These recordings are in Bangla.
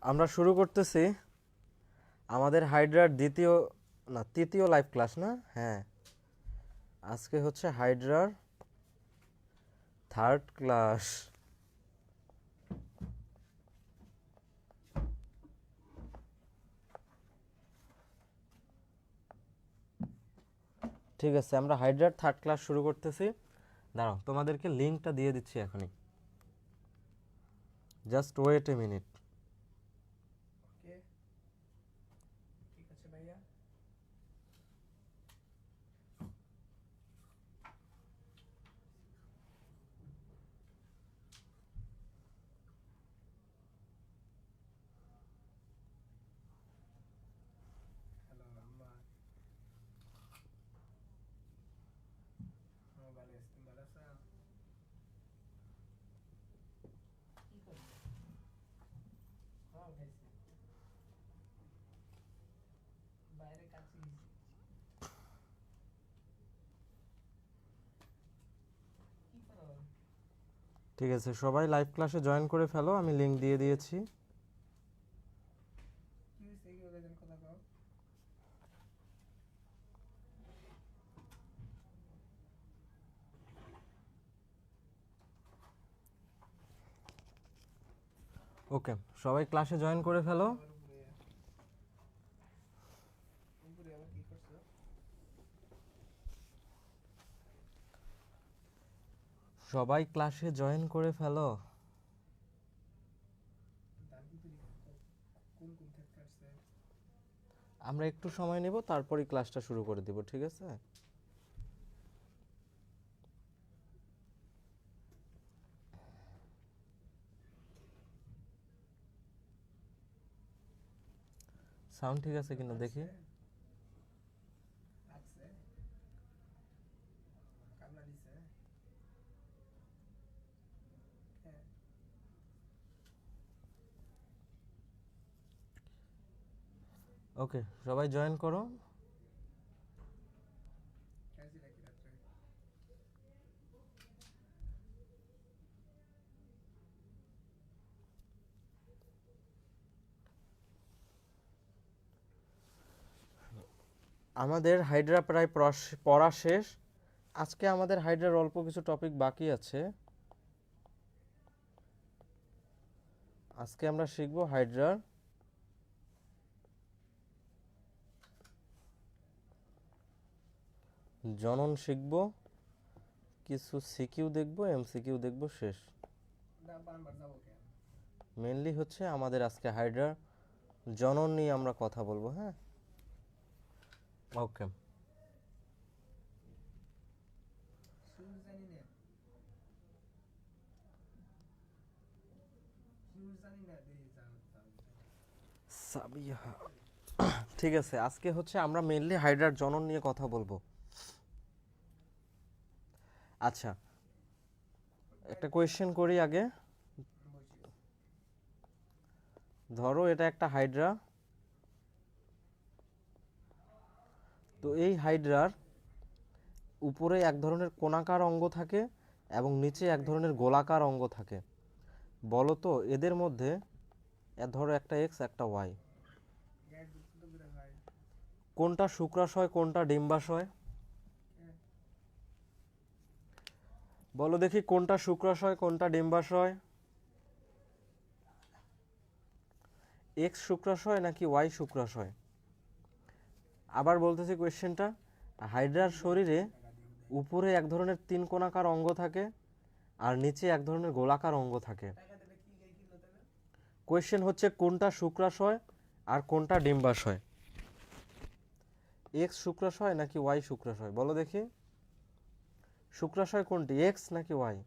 আমরা শুরু করতেছি আমাদের হাইড্রার তৃতীয় লাইভ ক্লাস না? হ্যাঁ, আজকে হচ্ছে হাইড্রার থার্ড ক্লাস। ঠিক আছে, আমরা হাইড্রার থার্ড ক্লাস শুরু করতেছি। দাঁড়াও, তোমাদেরকে লিঙ্কটা দিয়ে দিচ্ছি এখনই, জাস্ট ওয়েট এ মিনিট। ওকে, ঠিক আছে ভাইয়া। হ্যালো আম্মা, ভালো আছি, তুমি ভালো আছো? কি করছো? হ্যাঁ খাইছি, বাইরে কাছে গেছি। কি করো? ঠিক আছে, সবাই লাইভ ক্লাসে জয়েন করে ফেলো, আমি লিঙ্ক দিয়ে দিয়েছি। কি হয়েছে, কি বলে যেন কথা কও। ওকে, সবাই ক্লাসে জয়েন করে ফেলো। আবার উপরে উপরে আবার কি করছো? সবাই ক্লাসে জয়েন করে ফেলো। ধান কি তৈরি করছো? কোন কোন ক্ষেত কাটছে? আমরা একটু সময় নেব, তারপরই ক্লাসটা শুরু করে দিব, ঠিক আছে? সাউন্ড ঠিক আছে কিনা দেখি। কাটছে, কামলা দিছে। হ্যাঁ, ওকে, সবাই জয়েন করো। খাইছি নাকি রাত্রে? আমাদের হাইড্রা প্রায় পড়া শেষ। আজকে আমাদের হাইড্রার অল্প কিছু টপিক বাকি আছে। আজকে আমরা শিখব হাইড্রার জনন শিখব, কিছু সিকিউ দেখব, এমসিকিউ দেখব, শেষ। বারবার যাবো কেন? মেনলি হচ্ছে আমাদের আজকে হাইড্রার জনন নিয়ে আমরা কথা বলবো। হ্যাঁ, ওকে। সুর জানি না, সুর জানি না, দেখি যাও যাও যাও। সাবিহা, ঠিক আছে, আজকে হচ্ছে আমরা মেনলি হাইড্রার জনন নিয়ে কথা বলবো। আচ্ছা, একটা কোয়েশ্চেন করি আগে। বসি। ধরো এটা একটা হাইড্রা, তো এই হাইড্রার উপরে এক ধরনের কোণাকার অঙ্গ থাকে এবং নিচে এক ধরনের গোলাকার অঙ্গ থাকে। বলো তো এদের মধ্যে, ধরো একটা এক্স একটা ওয়াই, গায়ের দুধ কত করে হয়? কোনটা শুক্রাশয় কোনটা ডিম্বাশয়? হ্যাঁ, বলো দেখি কোনটা শুক্রাশয় কোনটা ডিম্বাশয়? এক্স শুক্রাশয় নাকি ওয়াই শুক্রাশয়? আবার বলতেছি কোয়েশ্চেনটা, হাইড্রার শরীরে টাকা দিয়ে দেয়। উপরে এক ধরনের তিন কোণাকার অঙ্গ থাকে আর নিচে এক ধরনের গোলাকার অঙ্গ থাকে। টাকা দিলে কি গাই কিনলো তবে? কোয়েশ্চেন হচ্ছে কোনটা শুক্রাশয় আর কোনটা ডিম্বাশয়? এক্স শুক্রাশয় নাকি ওয়াই শুক্রাশয়? বলো দেখি, শুক্রাশয় কোনটি, এক্স নাকি ওয়াই?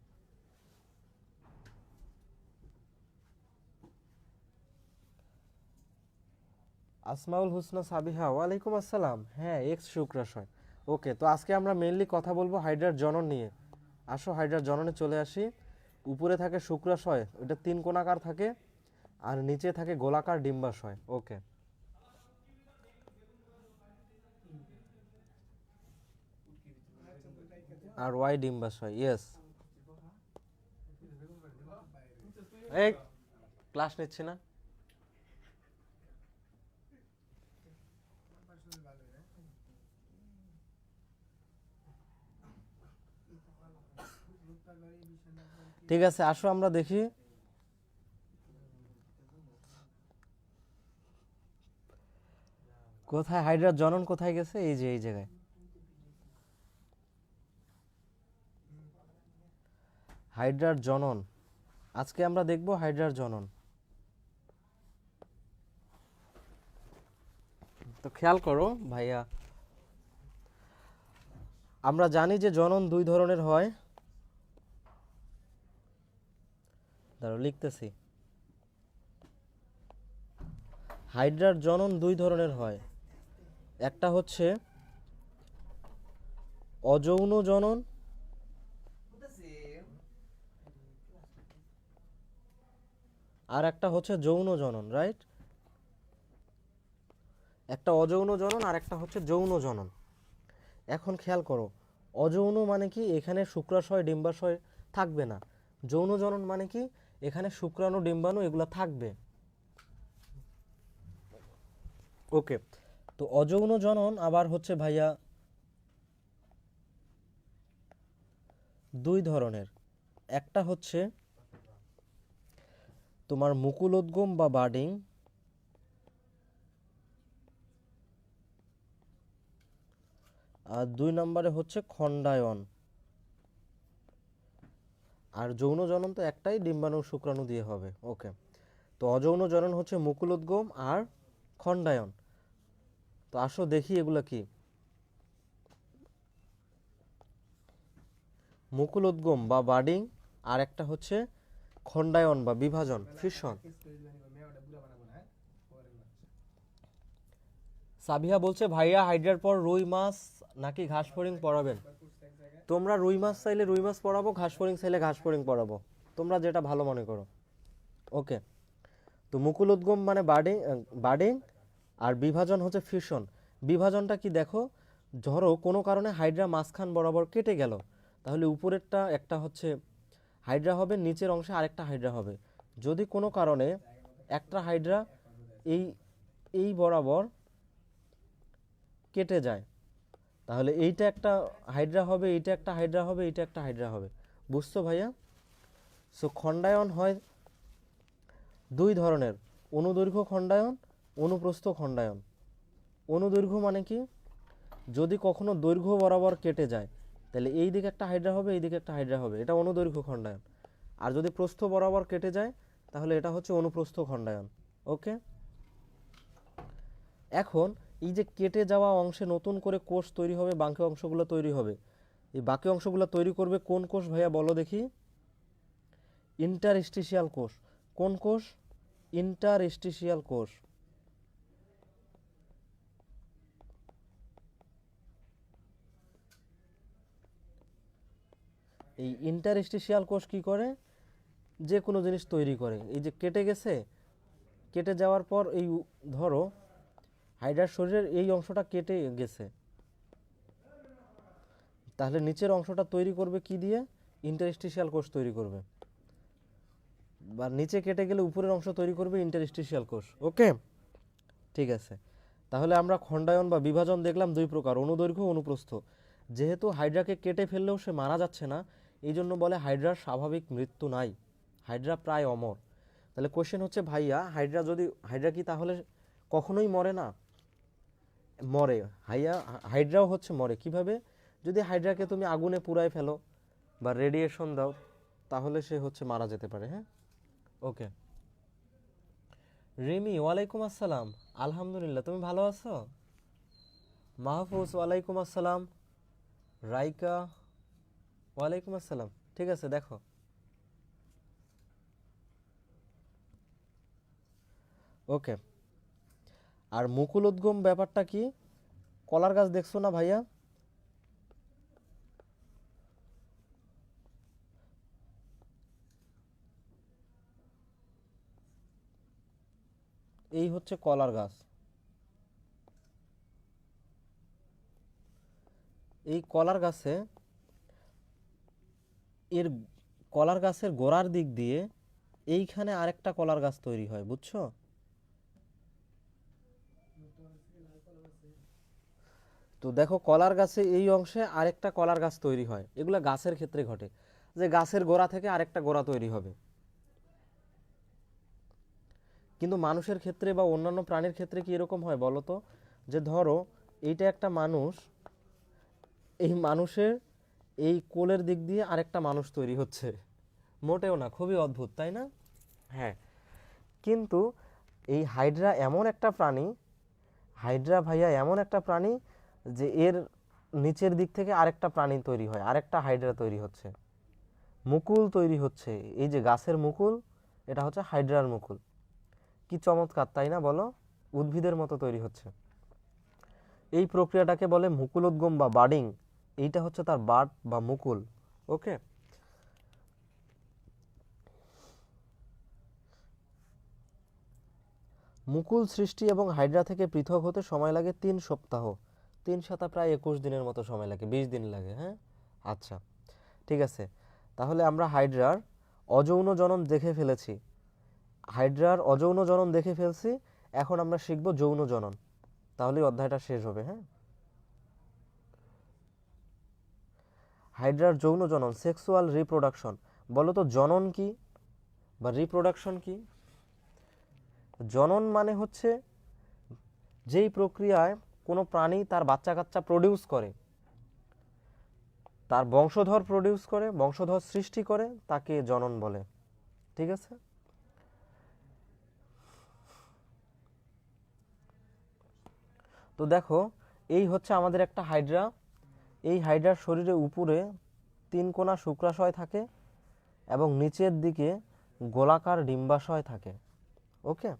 আসমাউল হুসনা সাবিহা, ওয়ালাইকুম আসসালাম। হ্যাঁ, এক্স শুক্রাশয়। ওকে, তো আজকে আমরা মেইনলি কথা বলবো হাইড্রার জনন নিয়ে। আসো হাইড্রার জননে চলে আসি। উপরে থাকে শুক্রাশয়, ওটা তিন কোণাকার থাকে, আর নিচে থাকে গোলাকার ডিম্বাশয়। ওকে, আচ্ছা তো টাইকা দে। আর ওয়াই ডিম্বাশয়, ইয়েস। বাইরে। এই, ক্লাস নিচ্ছি না। ঠিক আছে, আসো আমরা দেখি। কোথায় হাইড্রার জনন কোথায় গেছে? এই যে এই জায়গায়। হাইড্রার জনন, আজকে আমরা দেখব হাইড্রার জনন। তো খেয়াল করো ভাইয়া, আমরা জানি যে জনন দুই ধরনের হয়। দাঁড়াও লিখতেছি। হাইড্রার জনন দুই ধরনের হয়, একটা হচ্ছে অযৌন জনন, আর একটা হচ্ছে যৌন জনন, রাইট? একটা অযৌন জনন আর একটা হচ্ছে যৌন জনন। এখন খেয়াল করো, অযৌন মানে কি এখানে শুক্রাশয় ডিম্বাশয় থাকবে না। যৌন জনন মানে কি এখানে শুক্রাণু ডিম্বাণু এগুলো থাকবে। ওকে, তো অযৌন জনন আবার হচ্ছে ভাইয়া দুই ধরনের। একটা হচ্ছে তোমার মুকুলোদ্গম বা বার্ডিং, আর দুই নম্বরে হচ্ছে খণ্ডায়ন। আর যৌন জনন তো একটাই, ডিম্বাণু শুক্রাণু দিয়ে হবে। ওকে, তো অযৌন জনন হচ্ছে মুকুলোদ্গম আর খণ্ডায়ন। তো আসো দেখি এগুলা কি। মুকুলোদ্গম বা বার্ডিং, আর একটা হচ্ছে খণ্ডায়ন বা বিভাজন, ফিশন। সাবিহা বলছে ভাইয়া হাইড্রার পর রুই মাছ নাকি ঘাস ফড়িং পড়াবেন? তোমরা রুই মাছ চাইলে রুই মাছ পড়াবো, ঘাস ফড়িং চাইলে ঘাস ফড়িং পড়াবো, তোমরা যেটা ভালো মনে করো। ওকে, তো মুকুলোদ্গম মানে বার্ডিং, বার্ডিং, আর বিভাজন হচ্ছে ফিউশন। বিভাজনটা কি দেখো, ধরো কোনো কারণে হাইড্রা মাঝখান বরাবর কেটে গেল, তাহলে উপরেরটা একটা হচ্ছে হাইড্রা হবে, নিচের অংশে আরেকটা হাইড্রা হবে। যদি কোনো কারণে একটা হাইড্রা এই এই বরাবর কেটে যায়, তাহলে এইটা একটা হাইড্রা হবে, এইটা একটা হাইড্রা হবে, এইটা একটা হাইড্রা হবে। বুঝছো ভাইয়া? সো খণ্ডায়ন হয় দুই ধরনের, অনুদৈর্ঘ্য খণ্ডায়ন, অনুপ্রস্থ খণ্ডায়ন। অনুদৈর্ঘ্য মানে কি, যদি কখনো দৈর্ঘ্য বরাবর কেটে যায় তাহলে এই দিকে একটা হাইড্রা হবে, এই দিকে একটা হাইড্রা হবে, এটা অনুদৈর্ঘ্য খণ্ডায়ন। আর যদি প্রস্থ বরাবর কেটে যায় তাহলে এটা হচ্ছে অনুপ্রস্থ খণ্ডায়ন। ওকে, এখন এই যে কেটে যাওয়া অংশে নতুন করে কোষ তৈরি হবে, বাকি অংশগুলো তৈরি হবে। এই বাকি অংশগুলো তৈরি করবে কোন কোষ ভাইয়া বলো দেখি? ইন্টারস্টিশিয়াল কোষ। কোন কোষ? ইন্টারস্টিশিয়াল কোষ। এই ইন্টারস্টিশিয়াল কোষ কি করে? যে কোনো জিনিস তৈরি করে। এই যে কেটে গেছে, কেটে যাওয়ার পর এই ধরো হাইড্রার শরীরের এই অংশটা কেটে গেছে, তাহলে নিচের অংশটা তৈরি করবে কি দিয়ে? ইন্টারস্টিশিয়াল কোষ তৈরি করবে। বা নিচে কেটে গেলে উপরের অংশ তৈরি করবে ইন্টারস্টিশিয়াল কোষ। ওকে, ঠিক আছে। তাহলে আমরা খণ্ডায়ন বা বিভাজন দেখলাম দুই প্রকার, অনুদৈর্ঘ্য অনুপ্রস্থ। যেহেতু হাইড্রাকে কেটে ফেললেও সে মারা যাচ্ছে না, এই জন্য বলে হাইড্রার স্বাভাবিক মৃত্যু নাই, হাইড্রা প্রায় অমর। তাহলে কোশ্চেন হচ্ছে ভাইয়া, হাইড্রা কি তাহলে কখনোই মরে না? মরে। হাইড্রাও হচ্ছে মরে। কিভাবে? যদি হাইড্রাকে তুমি আগুনে পুড়ায় ফেলো বা রেডিয়েশন দাও, তাহলে সে হচ্ছে মারা যেতে পারে। হ্যাঁ, ওকে। রিমি ওয়ালাইকুম আসসালাম। আলহামদুলিল্লাহ, তুমি ভালো আছো? মাহফুজ ওয়ালাইকুম আসসালাম। রাইকা ওয়ালাইকুম আসসালাম। ঠিক আছে, দেখো ওকে। আর মুকুলোদ্গম ব্যাপারটা কি? কলার গাছ দেখছো না ভাইয়া? এই হচ্ছে কলার গাছ। এই কলার গাছে, এর কলার গাছের গোড়ার দিক দিয়ে এইখানে আরেকটা কলার গাছ তৈরি হয়, বুঝছো? তো দেখো কলার গাছে এই অংশে আরেকটা কলার গাছ তৈরি হয়, এগুলো গাছের ক্ষেত্রে ঘটে। যে গাছের গোড়া থেকে আরেকটা গোড়া তৈরি হবে। কিন্তু মানুষের ক্ষেত্রে বা অন্যান্য প্রাণীর ক্ষেত্রে কি এরকম হয় বলো তো? যে ধরো এইটা একটা মানুষ, এই মানুষের এই কোলের দিক দিয়ে আরেকটা মানুষ তৈরি হচ্ছে। মোটেও না, খুবই অদ্ভুত তাই না? হ্যাঁ, কিন্তু এই হাইড্রা এমন একটা প্রাণী, হাইড্রা ভাইয়া এমন একটা প্রাণী যে এর নিচের দিক থেকে আরেকটা প্রাণী তৈরি হয়, আরেকটা হাইড্রা তৈরি হচ্ছে, মুকুল তৈরি হচ্ছে। এই যে গাছের মুকুল, এটা হচ্ছে হাইড্রার মুকুল। কি চমৎকার তাই না বলো? উদ্ভিদের মতো তৈরি হচ্ছে। এই প্রক্রিয়াটাকে বলে মুকুলোদ্গম বা বার্ডিং। এইটা হচ্ছে তার বার্ড বা মুকুল। ওকে, মুকুল সৃষ্টি এবং হাইড্রা থেকে পৃথক হতে সময় লাগে 3 সপ্তাহ। 3 সাতা প্রায় 21 দিনের মতো সময় লাগে, 20 দিন লাগে। হ্যাঁ, আচ্ছা, ঠিক আছে। তাহলে আমরা হাইড্রার অযৌন জনন দেখে ফেলেছি, হাইড্রার অযৌন জনন দেখে ফেলছি। এখন আমরা শিখব যৌন জনন, তাহলেই অধ্যায়টা শেষ হবে। হ্যাঁ, হাইড্রার যৌন জনন, সেক্সুয়াল রিপ্রোডাকশন। বলো তো জনন কি বা রিপ্রোডাকশন কি? জনন মানে হচ্ছে যেই প্রক্রিয়ায় কোনো প্রাণী তার বাচ্চা কাচ্চা প্রডিউস করে, তার বংশধর প্রডিউস করে, বংশধর সৃষ্টি করে, তাকে জনন বলে। ঠিক আছে, তো দেখো এই হচ্ছে আমাদের একটা হাইড্রা। এই হাইড্রার শরীরে উপরে 3 কোণা শুক্রাশয় থাকে এবং নিচের দিকে গোলাকার ডিম্বাশয় থাকে। ওকে,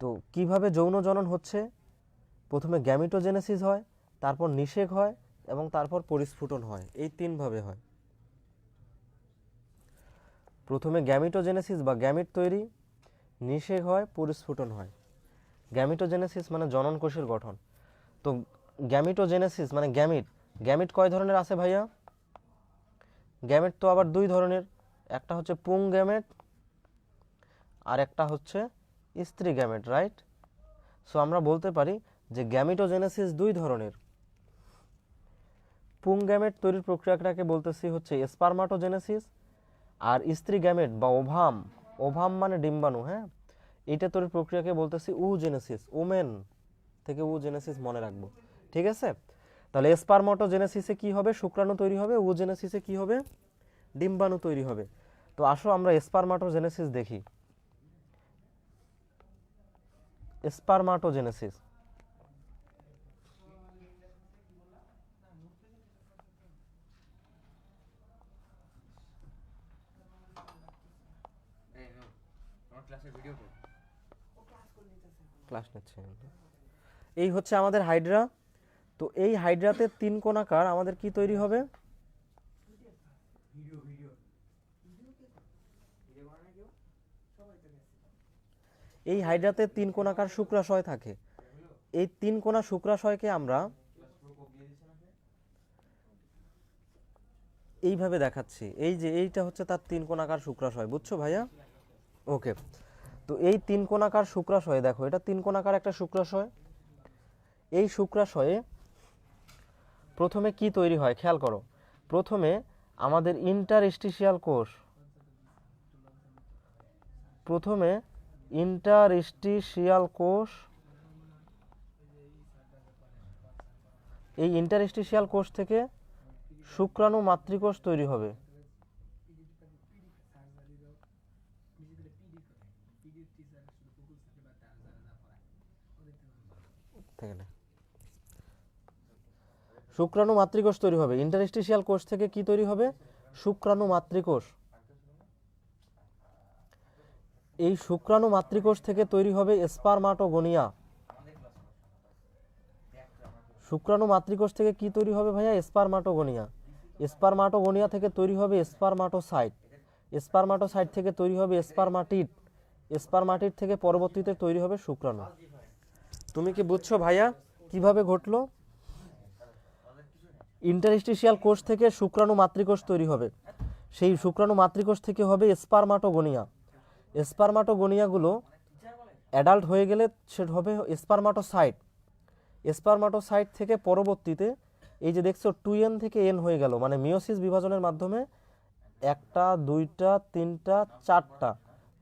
তো কিভাবে যৌন জনন হচ্ছে? প্রথমে গ্যামিটোজেনেসিস হয়, তারপর নিষেক হয় এবং তারপর পরিস্ফুটন হয়। এই 3 ভাবে হয়। প্রথমে গ্যামিটোজেনেসিস বা গ্যামিট তৈরি, নিষেক হয়, পরিস্ফুটন হয়। গ্যামিটোজেনেসিস মানে জনন কোষের গঠন। তো গ্যামিটোজেনেসিস মানে গ্যামিট, গ্যামিট কয় ধরনের আছে ভাইয়া? গ্যামেট তো আবার 2 ধরনের, একটা হচ্ছে পুং গ্যামেট আর একটা হচ্ছে স্ত্রী গ্যামেট, রাইট? সো আমরা বলতে পারি যে গ্যামিটোজেনেসিস 2 ধরনের। পুং গ্যামেট তৈরির প্রক্রিয়াটাকে বলতেছি হচ্ছে স্পারমাটোজেনেসিস, আর স্ত্রী গ্যামেট বা ওভাম, ওভাম মানে ডিম্বাণু, হ্যাঁ, এটা তৈরির প্রক্রিয়াকে বলতেছি উজেনেসিস। ওমেন থেকে উজেনেসিস মনে রাখবো। ঠিক আছে, তাহলে স্পারমাটোজেনেসিসে কি হবে? শুক্রাণু তৈরি হবে। উজেনেসিসে কি হবে? ডিম্বাণু তৈরি হবে। তো আসো আমরা স্পারমাটোজেনেসিস দেখি। স্পারমাটোজেনেসিস, ক্লাস নিচ্ছে। এই হচ্ছে আমাদের হাইড্রা। তো এই হাইড্রাতে 3 কোণাকার আমাদের কি তৈরি হবে? এই হাইড্রাতে 3 কোণাকার শুক্রাশয় থাকে। এই 3 কোণা শুক্রাশয়কে আমরা এইভাবে দেখাচ্ছি। এই যে এইটা হচ্ছে তার 3 কোণাকার শুক্রাশয়, বুঝছো ভাইয়া? ওকে, তো এই 3 কোণাকার শুক্রাশয় দেখো, এটা 3 কোণাকার একটা শুক্রাশয়। এই শুক্রাশয়ে প্রথমে কি তৈরি হয় খেয়াল করো। প্রথমে আমাদের ইন্টারস্টিশিয়াল কোষ, প্রথমে ইন্টারস্টিশিয়াল কোষ, এই ইন্টারস্টিশিয়াল কোষ থেকে শুক্রাণু মাতৃকোষ তৈরি হবে। শুক্রাণু মাতৃকোষ তৈরি হবে। ইন্টারস্টিশিয়াল কোষ থেকে কি তৈরি হবে? শুক্রাণু মাতৃকোষ। এই শুক্রাণু মাতৃকোষ থেকে তৈরি হবে স্পারমাটোগোনিয়া। শুক্রাণু মাতৃকোষ থেকে কি তৈরি হবে ভাইয়া? স্পারমাটোগোনিয়া। স্পারমাটোগোনিয়া থেকে তৈরি হবে স্পারমাটোসাইট। স্পারমাটোসাইট থেকে তৈরি হবে স্পারমাটিড। স্পারমাটিড থেকে পরবর্তীতে তৈরি হবে শুক্রাণু। তুমি কি বুঝছো ভাইয়া কিভাবে ঘটলো? ইন্টারস্টিশিয়াল কোষ থেকে শুক্রাণু মাতৃকোষ তৈরি হবে, সেই শুক্রাণু মাতৃকোষ থেকে হবে স্পারমাটোগোনিয়া। স্পারমাটোগোনিয়াগুলো অ্যাডাল্ট হয়ে গেলে সেটা হবে স্পারমাটোসাইট। স্পারমাটোসাইট থেকে পরবর্তীতে এই যে দেখছো 2n থেকে n হয়ে গেল, মানে মিওসিস বিভাজনের মাধ্যমে একটা, দুইটা, তিনটা,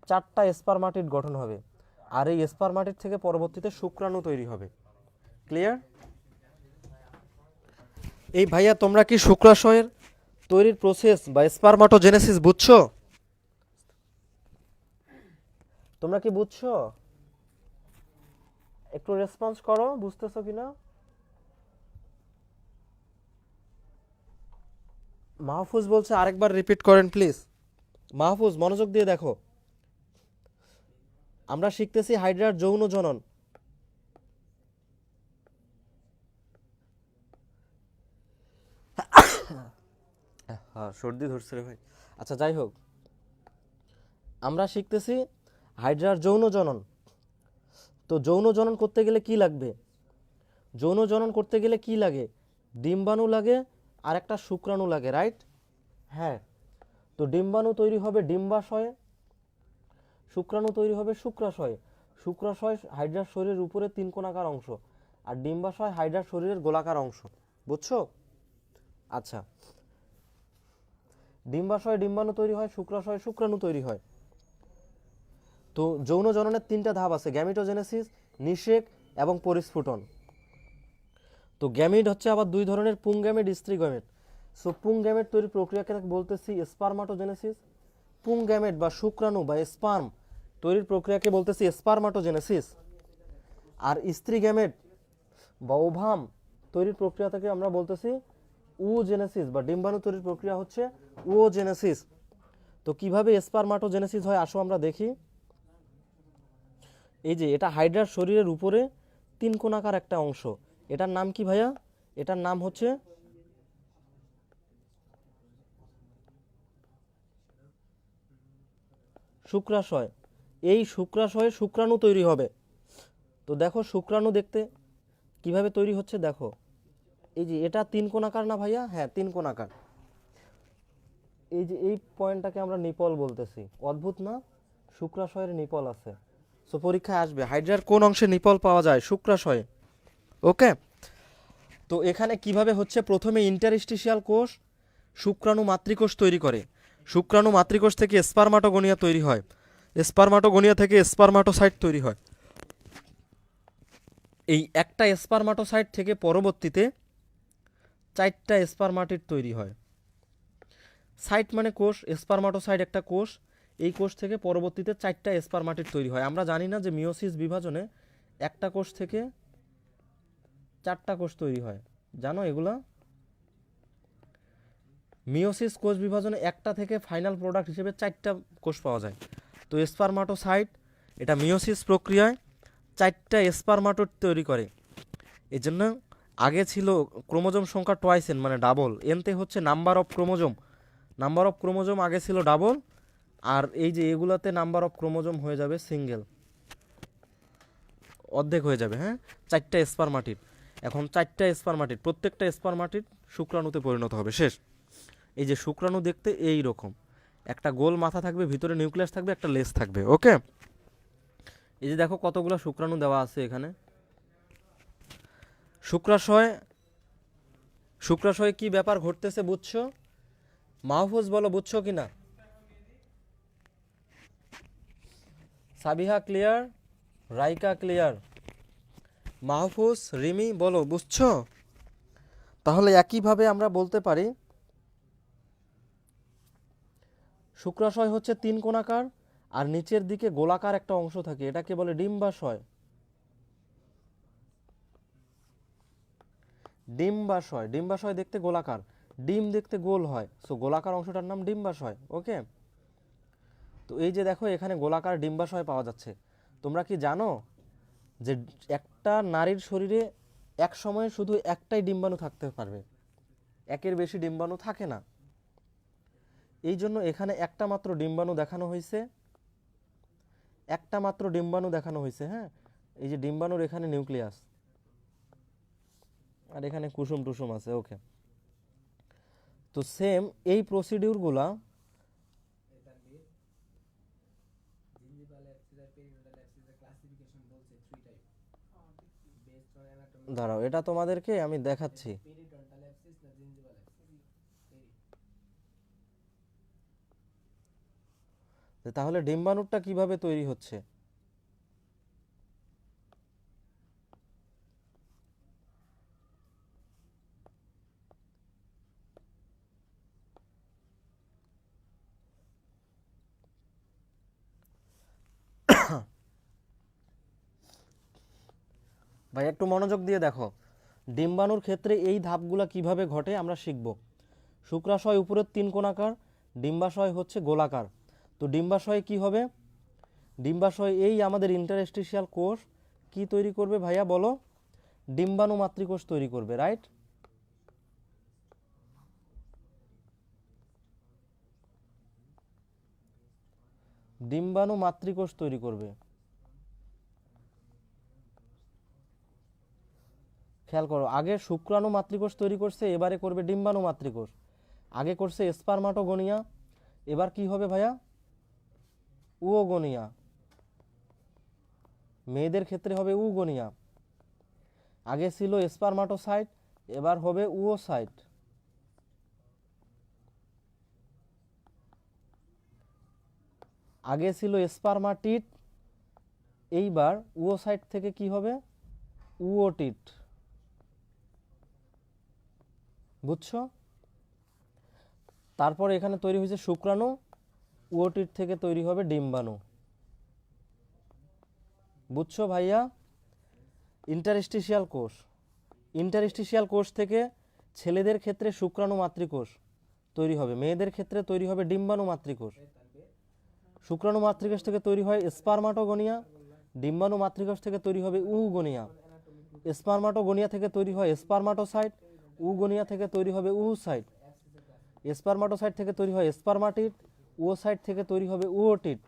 চারটা স্পারমাটিড গঠন হবে। আর এই স্পারমাটিড থেকে পরবর্তীতে শুক্রাণু তৈরি হবে। ক্লিয়ার? এই ভাইয়া তোমরা কি শুক্রাশয়ের তৈরির প্রসেস বা স্পারমাটোজেনেসিস বুঝছো? তোমরা কি বুঝছো? একটু রেসপন্স করো, বুঝতেছো কিনা? মাহফুজ বলছে আরেকবার রিপিট করেন প্লিজ। মাহফুজ মনোযোগ দিয়ে দেখো, আমরা শিখতেছি হাইড্রার যৌন জনন। হ্যাঁ, সর্দি ধরছে রে ভাই। আচ্ছা যাই হোক, আমরা শিখতেছি হাইড্রার যৌন জনন। তো যৌন জনন করতে গেলে কি লাগবে? যৌন জনন করতে গেলে কি লাগে? ডিম্বাণু লাগে আর একটা শুক্রাণু লাগে, রাইট? হ্যাঁ। তো ডিম্বাণু তৈরি হবে ডিম্বাশয়ে, শুক্রাণু তৈরি হবে শুক্রাশয়ে। শুক্রাশয় হাইড্রার শরীরের উপরে 3 কোণাকার অংশ, আর ডিম্বাশয় হাইড্রার শরীরের গোলাকার অংশ। বুঝছো? আচ্ছা, ডিম্বাশয়ে ডিম্বাণু তৈরি হয়, শুক্রাশয়ে শুক্রাণু তৈরি হয়। তো যৌন জননের 3টা ধাপ আছে, গ্যামিটোজেনেসিস, নিষেক এবং পরিস্ফুটন। তো গ্যামিট হচ্ছে আবার 2 ধরনের, পুংগ্যামেট, স্ত্রী গ্যামেট। সো পুংগ্যামেট তৈরির প্রক্রিয়াকে বলতেছি স্পারমাটোজেনেসিস। পুংগ্যামেট বা শুক্রাণু বা স্পার্ম তৈরির প্রক্রিয়াকে বলতেছি স্পারমাটোজেনেসিস। আর স্ত্রী গ্যামেট বা ওভাম তৈরির প্রক্রিয়াটাকে আমরা বলতেছি উওজেনেসিস, বা ডিম্বাণু তৈরির প্রক্রিয়া হচ্ছে উওজেনেসিস। তো কিভাবে স্পারমাটোজেনেসিস হয় আসো আমরা দেখি। এই যে এটা হাইড্রার শরীরের উপরে 3 কোণাকার একটা অংশ, এটার নাম কি ভাইয়া? এটার নাম হচ্ছে শুক্রাশয়। এই শুক্রাশয়ে শুক্রাণু তৈরি হবে। তো দেখো শুক্রাণু দেখতে কিভাবে তৈরি হচ্ছে দেখো, এই যে এটা 3 কোণাকার না ভাইয়া? হ্যাঁ 3 কোণাকার। এই যে এই পয়েন্টটাকে আমরা নিপল বলতেছি, অদ্ভুত না? শুক্রাশয়ের নিপল আছে। সো পরীক্ষায় আসবে হাইড্রার কোন অংশে নিপল পাওয়া যায়? শুক্রাশয়ে। ওকে। তো এখানে কিভাবে হচ্ছে, প্রথমে ইন্টারস্টিশিয়াল কোষ শুক্রাণু মাতৃকোষ তৈরি করে, শুক্রাণু মাতৃকোষ থেকে স্পারমাটোগোনিয়া তৈরি হয়, স্পারমাটোগোনিয়া থেকে স্পারমাটোসাইট তৈরি হয়। এই একটা স্পারমাটোসাইট থেকে পরবর্তীতে 4টা স্পারমাটিড তৈরি হয়। সাইট মানে কোষ, স্পারমাটোসাইট একটা কোষ, এই কোষ থেকে পরবর্তীতে 4টা স্পারমাটিড তৈরি হয়। আমরা জানি না যে মিওসিস বিভাজনে একটা কোষ থেকে 4টা কোষ তৈরি হয়, জানো এগুলা? মিওসিস কোষ বিভাজনে একটা থেকে ফাইনাল প্রোডাক্ট হিসেবে 4টা কোষ পাওয়া যায়। তো স্পারমাটোসাইট এটা মিওসিস প্রক্রিয়ায় 4টা স্পারমাটোড তৈরি করে। এই জন্য আগে ছিল ক্রোমোজোম সংখ্যা টয়েস এন, মানে ডাবল। এনতে হচ্ছে number of chromosome, number of chromosome আগে ছিল ডাবল, আর এই যে এগুলাতে নাম্বার অফ ক্রোমোজোম হয়ে যাবে সিঙ্গেল, অর্ধেক হয়ে যাবে। হ্যাঁ, 4টা স্পারমাটিড। এখন 4টা স্পারমাটিড, প্রত্যেকটা স্পারমাটিড শুক্রাণুতে পরিণত হবে, শেষ। এই যে শুক্রাণু দেখতে এই রকম, একটা গোল মাথা থাকবে, ভিতরে নিউক্লিয়াস থাকবে, একটা লেজ থাকবে। ওকে। এই যে দেখো কতগুলো শুক্রাণু দেওয়া আছে এখানে। শুক্রাশয়, শুক্রাশয়ে কি ব্যাপার ঘটতেছে বুঝছো? মাহফুজ বলো বুঝছো কিনা? সাবিহা ক্লিয়ার, রাইকা ক্লিয়ার, মাহফুজ, রিমি বলো বুঝছো? তাহলে একইভাবে আমরা বলতে পারি শুক্রাশয় হচ্ছে 3 কোণাকার, আর নিচের দিকে গোলাকার একটা অংশ থাকে, এটাকে বলে ডিম্বাশয়। ডিম্বাশয়, ডিম্বাশয় দেখতে গোলাকার, ডিম দেখতে গোল হয়, সো গোলাকার অংশটার নাম ডিম্বাশয়। ওকে। তো এই যে দেখো এখানে গোলাকার ডিম্বাশয় পাওয়া যাচ্ছে। তোমরা কি জানো যে একটা নারীর শরীরে এক সময়ে শুধু একটাই ডিম্বাণু থাকতে পারবে, একের বেশি ডিম্বাণু থাকে না। এই জন্য এখানে একটা মাত্র ডিম্বাণু দেখানো হয়েছে, একটা মাত্র ডিম্বাণু দেখানো হয়েছে। হ্যাঁ, এই যে ডিম্বাণুর এখানে নিউক্লিয়াস, আর এখানে কুসুম টুসুম আছে। ওকে। তো সেম এই প্রসিডিউরগুলা দাঁড়াও, এটা তোমাদেরকে আমি দেখাচ্ছি। তাহলে ডিম্বাণুটা কিভাবে তৈরি হচ্ছে। ভাই একটু মনোযোগ দিয়ে দেখো, ডিম্বাণুর ক্ষেত্রে এই ধাপগুলা কিভাবে ঘটে আমরা শিখব। শুক্রাশয় উপরের 3 কোণাকার, ডিম্বাশয় হচ্ছে গোলাকার। তো ডিম্বাশয়ে কি হবে, ডিম্বাশয় এই আমাদের ইন্টারস্টিশিয়াল কোষ কি তৈরি করবে ভাইয়া বলো, ডিম্বাণু মাতৃকোষ তৈরি করবে, রাইট। ডিম্বাণু মাতৃকোষ তৈরি করবে। খেয়াল করো, আগে শুক্রাণু মাতৃকোষ তৈরি করছে, এবারে করবে ডিম্বাণু মাতৃকোষ। আগে করছে স্পারমাটোগোনিয়া, এবার কি হবে ভাইয়া, উওগোনিয়া। মেয়েদের ক্ষেত্রে হবে উগোনিয়া। আগে ছিল স্পারমাটোসাইট, এবার হবে উওসাইট। আগে ছিল স্পারমাটিট, এইবার উওসাইট থেকে কি হবে, উওটিট। বুঝছো। তারপর এখানে তৈরি হয়েছে শুক্রাণু, উওটিট থেকে তৈরি হবে ডিম্বাণু। বুঝছো ভাইয়া। ইন্টারস্টিশিয়াল কোষ, ইন্টারস্টিশিয়াল কোষ থেকে ছেলেদের ক্ষেত্রে শুক্রাণু মাতৃকোষ তৈরি হবে, মেয়েদের ক্ষেত্রে তৈরি হবে ডিম্বাণু মাতৃকোষ। শুক্রাণু মাতৃকোষ থেকে তৈরি হয় স্পারমাটোগোনিয়া, ডিম্বাণু মাতৃকোষ থেকে তৈরি হবে উগোনিয়া। স্পারমাটোগোনিয়া থেকে তৈরি হয় স্পারমাটোসাইট, উগোনিয়া থেকে তৈরি হবে উসাইট। স্পারমাটোসাইট থেকে তৈরি হয় স্পারমাটিড, উওসাইট থেকে তৈরি হবে উওটিড।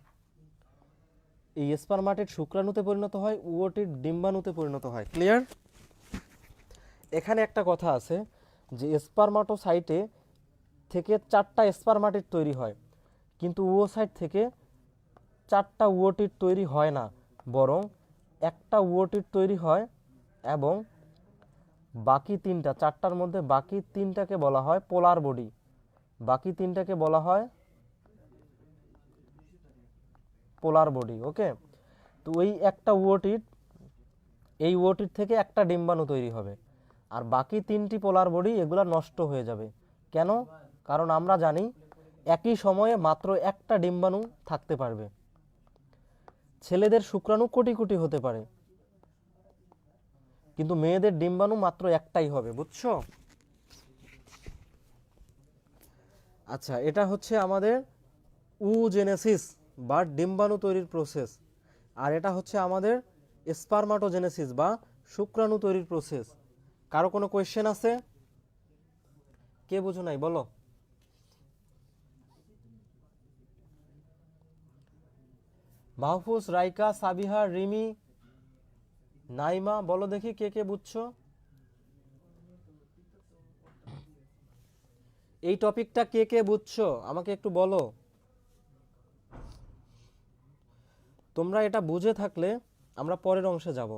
এই স্পারমাটিড শুক্রাণুতে পরিণত হয়, উওটিড ডিম্বাণুতে পরিণত হয়। ক্লিয়ার। এখানে একটা কথা আছে যে স্পারমাটোসাইটে থেকে 4টা স্পারমাটিড তৈরি হয়, কিন্তু উওসাইট থেকে 4টা উওটিড তৈরি হয় না, বরং একটা উওটিড তৈরি হয় এবং বাকি 3টা, 4টার মধ্যে বাকি 3টাকে বলা হয় পোলার বডি। বাকি 3টাকে বলা হয় পোলার বডি। ওকে। তো ওই একটা উওটিড, এই উওটিড থেকে একটা ডিম্বাণু তৈরি হবে, আর বাকি 3টি পোলার বডি এগুলা নষ্ট হয়ে যাবে। কেন? কারণ আমরা জানি একই সময়ে মাত্র একটা ডিম্বাণু থাকতে পারবে। ছেলেদের শুক্রাণু কোটি কোটি হতে পারে, কিন্তু মেয়েদের ডিম্বাণু মাত্র একটাই হবে। বুঝছো। আচ্ছা, এটা হচ্ছে আমাদের উজেনেসিস বা ডিম্বাণু তৈরির প্রসেস, আর এটা হচ্ছে আমাদের স্পারমাটোজেনেসিস বা শুক্রাণু তৈরির প্রসেস। কারো কোনো কোয়েশ্চেন আছে? কে বুঝো নাই বলো। মাহফুজ, রাইকা, সাবিহা, রিমি, নাইমা, বলো দেখি কে কে বুঝছো। এই টপিকটা কে কে বুঝছো আমাকে একটু বলো। তোমরা এটা বুঝে থাকলে আমরা পরের অংশে যাব।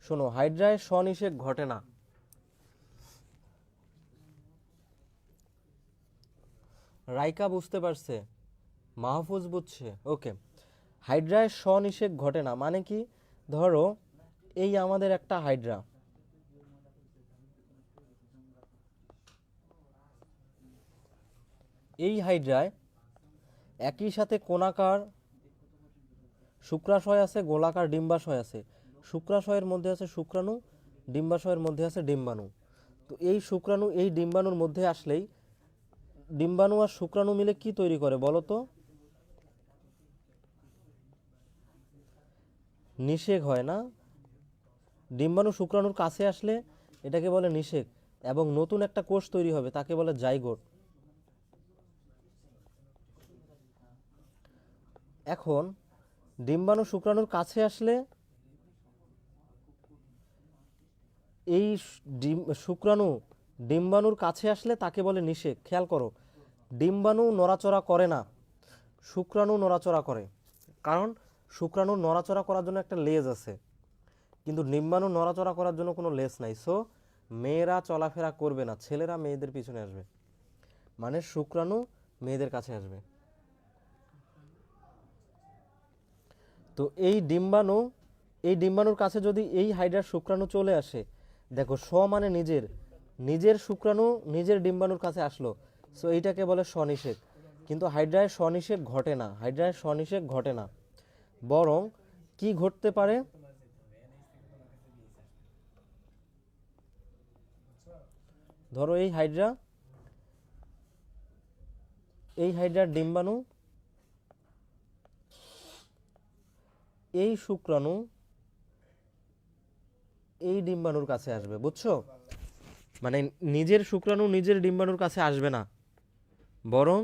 শোনো, হাইড্রায় স্বনিষেক ঘটে না। রাইকা বুঝতে পারছে, মাহফুজ বুঝছে। ওকে। হাইড্রায় স্বনিষেক ঘটে না মানে কি, ধরো এই আমাদের একটা হাইড্রা, এই হাইড্রায় একই সাথে কোণাকার শুক্রাশয় আছে, গোলাকার ডিম্বাশয় আছে। শুক্রাশয়ের মধ্যে আছে শুক্রাণু, ডিম্বাশয়ের মধ্যে আছে ডিম্বাণু। তো এই শুক্রাণু এই ডিম্বাণুর মধ্যে আসলেই ডিম্বাণু আর শুক্রাণু মিলে কি তৈরি করে বলো তো, নিষেক হয় না। ডিম্বাণু শুক্রাণুর কাছে আসলে এটাকে বলে নিষেক, এবং নতুন একটা কোষ তৈরি হবে তাকে বলে জাইগোট। এখন ডিম্বাণু শুক্রাণুর কাছে আসলে এই শুক্রাণু ডিম্বাণুর কাছে আসলে তাকে বলে নিষেক। খেয়াল করো, ডিম্বাণু নড়াচড়া করে না, শুক্রাণু নড়াচড়া করে। কারণ শুক্রাণু নড়াচড়া করার জন্য একটা লেজ আছে, কিন্তু ডিম্বাণু নড়াচড়া করার জন্য কোনো লেজ নাই। সো মেয়েরা চলাফেরা করবে না, ছেলেরা মেয়েদের পিছনে আসবে, মানে শুক্রাণু মেয়েদের কাছে আসবে। তো এই ডিম্বাণুর কাছে যদি এই হাইড্রার শুক্রাণু চলে আসে, দেখো মানে নিজের নিজের শুক্রাণু নিজের ডিম্বাণুর কাছে আসলো, সো এইটাকে বলে স্বনিষেক। কিন্তু হাইড্রায় স্বনিষেক ঘটে না, হাইড্রায় স্বনিষেক ঘটে না, বরং কি ঘটতে পারে, ধরো এই হাইড্রার ডিম্বাণু এই শুক্রাণু এই ডিম্বাণুর কাছে আসবে, বুঝছো? মানে নিজের শুক্রাণু নিজের ডিম্বাণুর কাছে আসবে না, বরং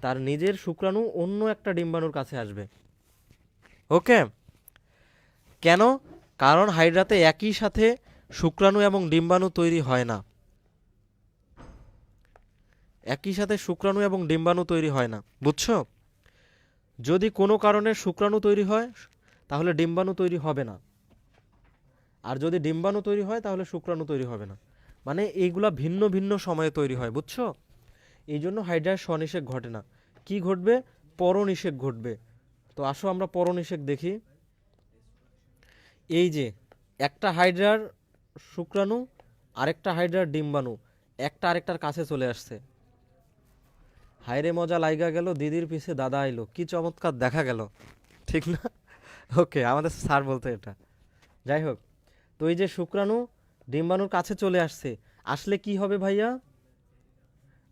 তার নিজের শুক্রাণু অন্য একটা ডিম্বাণুর কাছে আসবে। ওকে, কেন? কারণ হাইড্রাতে একই সাথে শুক্রাণু এবং ডিম্বাণু তৈরি হয় না, একই সাথে শুক্রাণু এবং ডিম্বাণু তৈরি হয় না, বুঝছো? যদি কোনো কারণে শুক্রাণু তৈরি হয় তাহলে ডিম্বাণু তৈরি হবে না, আর যদি ডিম্বাণু তৈরি হয় তাহলে শুক্রাণু তৈরি হবে না। মানে এইগুলা ভিন্ন ভিন্ন সময়ে তৈরি হয়, বুঝছো? এই জন্য হাইড্রায় স্বনিষেক ঘটে না। কি ঘটবে? পরনিষেক ঘটবে। তো আসো আমরা পরনিষেক দেখি। এই যে একটা হাইড্রার শুক্রাণু আরেকটা হাইড্রার ডিম্বাণু একটা আরেকটার কাছে চলে আসছে, হায়রে মজা লাইগা গেল, দিদির পিছে দাদা আইলো, কি চমৎকার দেখা গেল, ঠিক না? ওকে, আমাদের স্যার বলতে এটা। যাই হোক, তো এই যে শুক্রাণু ডিম্বাণুর কাছে চলে আসছে, আসলে কি হবে ভাইয়া?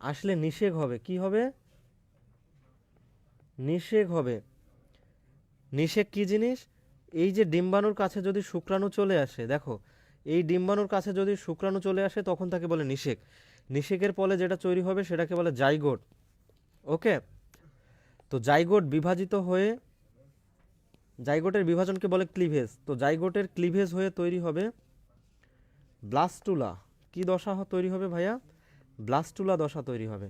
আসলে নিষেক হবে। কি হবে? নিষেক হবে। নিষেক কি জিনিস? এই যে ডিম্বাণুর কাছে যদি শুক্রাণু চলে আসে, দেখো এই ডিম্বাণুর কাছে যদি শুক্রাণু চলে আসে তখন তাকে বলে নিষেক। নিষেকের ফলে যেটা তৈরি হবে সেটাকে বলে জাইগোট। ওকে, তো জাইগোট বিভাজিত হয়ে, জাইগোটের বিভাজনকে বলে ক্লিভেজ। তো জাইগোটের ক্লিভেজ হয়ে তৈরি হবে ব্লাস্টুলা। কি দশা তৈরি হবে ভাইয়া? ব্লাস্টুলা দশা তৈরি হবে।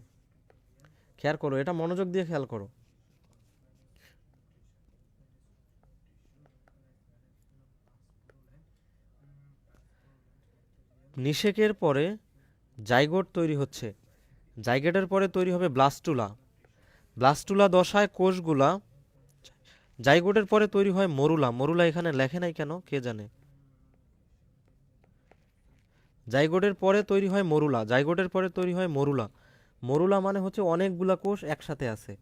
খেয়াল করো, এটা মনোযোগ দিয়ে খেয়াল করো। নিষেকের পরে জাইগোট তৈরি হচ্ছে, জাইগোটের পরে তৈরি হবে ব্লাস্টুলা। ব্লাস্টুলা দশায় কোষগুলা, জাইগোটের পরে তৈরি হয় মরুলা। মরুলা এখানে লেখে নাই কেন কে জানে। জাইগোটের পরে তৈরি হয় মরুলা, জাইগোটের পরে তৈরি হয় মরুলা। মরুলা মানে হচ্ছে অনেকগুলা কোষ একসাথে আছে,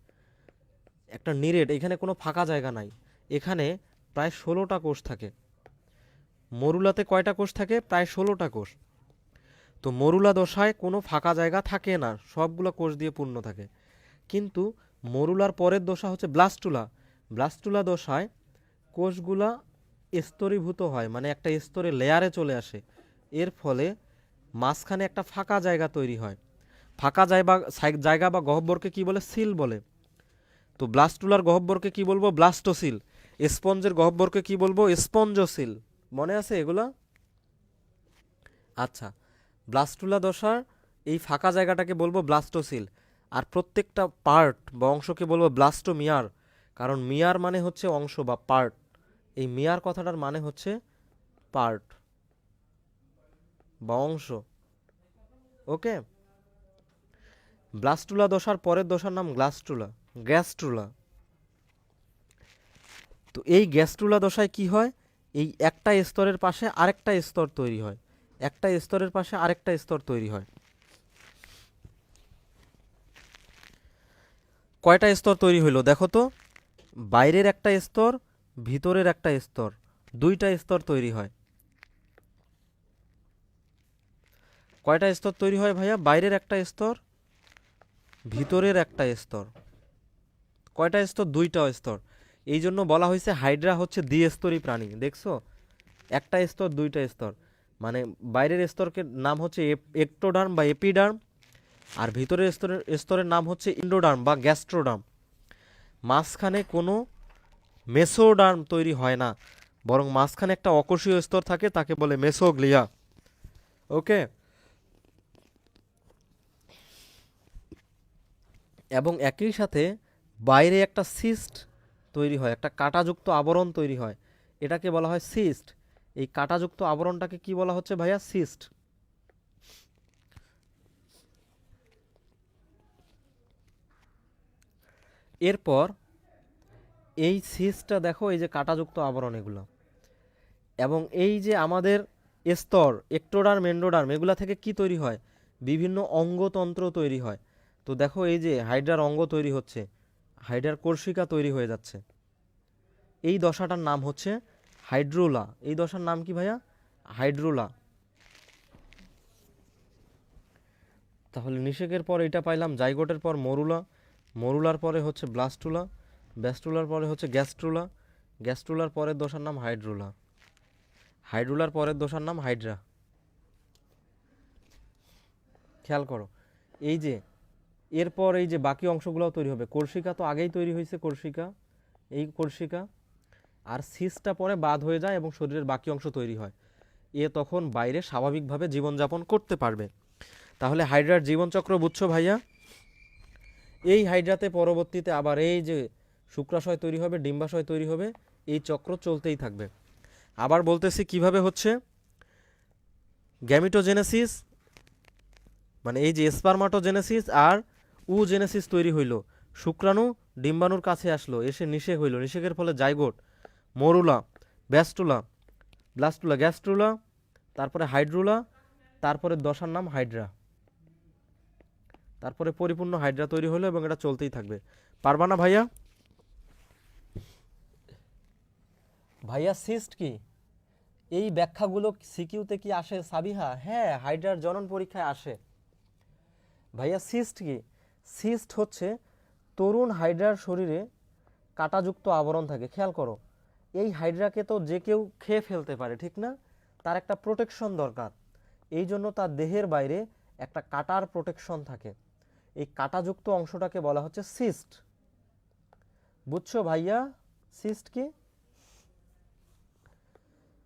একটা নিরেট, এখানে কোনো ফাঁকা জায়গা নাই। এখানে প্রায় 16টা কোষ থাকে। মরুলাতে কয়টা কোষ থাকে? প্রায় 16টা কোষ। তো মরুলা দশায় কোনো ফাঁকা জায়গা থাকে না, সবগুলো কোষ দিয়ে পূর্ণ থাকে। কিন্তু মরুলার পরের দশা হচ্ছে ব্লাস্টুলা। ব্লাস্টুলা দশায় কোষগুলা স্তরীভূত হয়, মানে একটা স্তরে লেয়ারে চলে আসে। এর ফলে মাঝখানে একটা ফাঁকা জায়গা তৈরি হয়। ফাঁকা জায়গা বা গহ্বরকে কি বলে? সিল বলে। তো ব্লাস্টুলার গহ্বরকে কি বলবো? ব্লাস্টোসিল। স্পঞ্জের গহ্বরকে কি বলবো? স্পঞ্জোসিল। মনে আছে এগুলা? আচ্ছা, ব্লাস্টুলা দশার এই ফাঁকা জায়গাটাকে বলবো ব্লাস্টোসিল, আর প্রত্যেকটা পার্ট বা অংশকে বলবো ব্লাস্টোমিয়ার। কারণ মিয়ার মানে হচ্ছে অংশ বা পার্ট, এই মিয়ার কথাটার মানে হচ্ছে পার্ট বা অংশ। ওকে, ব্লাস্টুলা দশার পরের দশার নাম গ্যাস্ট্রুলা। তো এই গ্যাস্ট্রুলা দশায় কি হয়? এই একটা স্তরের পাশে আরেকটা স্তর তৈরি হয়, একটা স্তরের পাশে আরেকটা স্তর তৈরি হয়। কয়টা স্তর তৈরি হইলো দেখো তো? বাইরের একটা স্তর, ভিতরের একটা স্তর, দুইটা স্তর তৈরি হয়। কয়টা স্তর তৈরি হয় ভাইয়া? বাইরের একটা স্তর, ভিতরের একটা স্তর। কয়টা স্তর? দুইটা স্তর। এই জন্য বলা হয়েছে হাইড্রা হচ্ছে দ্বিস্তরী প্রাণী। দেখছো, একটা স্তর দুইটা স্তর, মানে বাইরের স্তরকে নাম হচ্ছে একটোডার্ম বা এপিডার্ম, আর ভিতরের স্তরের নাম হচ্ছে ইন্ডোডার্ম বা গ্যাস্ট্রোডার্ম। মাঝখানে কোনো মেসোডার্ম তৈরি হয় না, বরং মাঝখানে একটা অকোষীয় স্তর থাকে, তাকে বলে মেসোগ্লিয়া। ওকে, এবং একই সাথে বাইরে একটা সিস্ট তৈরি হয়, একটা কাঁটাযুক্ত আবরণ তৈরি হয়, এটাকে বলা হয় সিস্ট। এই কাঁটাযুক্ত আবরণটাকে কি বলা হচ্ছে ভাইয়া? সিস্ট। এরপর এই সিস্টটা দেখো, এই যে কাঁটাযুক্ত আবরণ এগুলো, এবং এই যে আমাদের স্তর একটোডার্ম এন্ডোডার্ম এগুলা থেকে কি তৈরি হয়? বিভিন্ন অঙ্গতন্ত্র তৈরি হয়। তো দেখো এই যে হাইড্রার অঙ্গ তৈরি হচ্ছে, হাইড্রার কোর্সিকা তৈরি হয়ে যাচ্ছে। এই দশাটার নাম হচ্ছে হাইড্রোলা। এই দশার নাম কি ভাইয়া? হাইড্রোলা। তাহলে নিষেকের পর এটা পাইলাম, জাইগোটের পর মরুলা, মরুলার পরে হচ্ছে ব্লাস্টুলা, ব্লাস্টুলার পরে হচ্ছে গ্যাস্ট্রুলা, গ্যাস্ট্রুলার পরের দশার নাম হাইড্রোলা, হাইড্রোলার পরের দশার নাম হাইড্রা। খেয়াল করো, এই যে এরপর এই যে বাকি অংশগুলোও তৈরি হবে। কোর্সিকা তো আগেই তৈরি হয়েছে, কোর্সিকা, এই কোর্সিকা, আর সিসটা পরে বাদ হয়ে যায় এবং শরীরের বাকি অংশ তৈরি হয়। এ তখন বাইরে স্বাভাবিকভাবে জীবনযাপন করতে পারবে। তাহলে হাইড্রার জীবনচক্র বুঝছো ভাইয়া? এই হাইড্রাতে পরবর্তীতে আবার এই যে শুক্রাশয় তৈরি হবে, ডিম্বাশয় তৈরি হবে, এই চক্র চলতেই থাকবে। আবার বলতেছি কিভাবে হচ্ছে। গ্যামিটোজেনেসিস মানে এই যে স্পারমাটোজেনেসিস আর উজেনেসিস তৈরি হইল। শুক্রাণু ডিম্বাণুর কাছে আসলো, এসে নিষেক হইল, নিষেকের ফলে জাইগোট, মরুলা, ব্যাস্টুলা, ব্লাস্টুলা, গ্যাস্ট্রুলা, তারপরে হাইড্রুলা, তারপরে দশার নাম হাইড্রা। তারপরে পরিপূর্ণ হাইড্রা তৈরি হলো এবং এটা চলতেই থাকবে। পারবা না ভাইয়া? ভাইয়া সিস্ট কি? এই ব্যাখ্যাগুলো সিকিউতে কি আসে সাবিহা? হ্যাঁ, হাইড্রার জনন পরীক্ষায় আসে। ভাইয়া সিস্ট কি? সিস্ট হচ্ছে তরুণ হাইড্রার শরীরে কাঁটাযুক্ত আবরণ থাকে। খেয়াল করো, এই হাইড্রাকে তো যে কেউ খেয়ে ফেলতে পারে, ঠিক না? তার একটা প্রোটেকশন দরকার, এই জন্য তার দেহের বাইরে একটা কাঁটার প্রোটেকশন থাকে। এই কাঁটাযুক্ত অংশটাকে বলা হচ্ছে সিস্ট। বুঝছো ভাইয়া সিস্ট কি?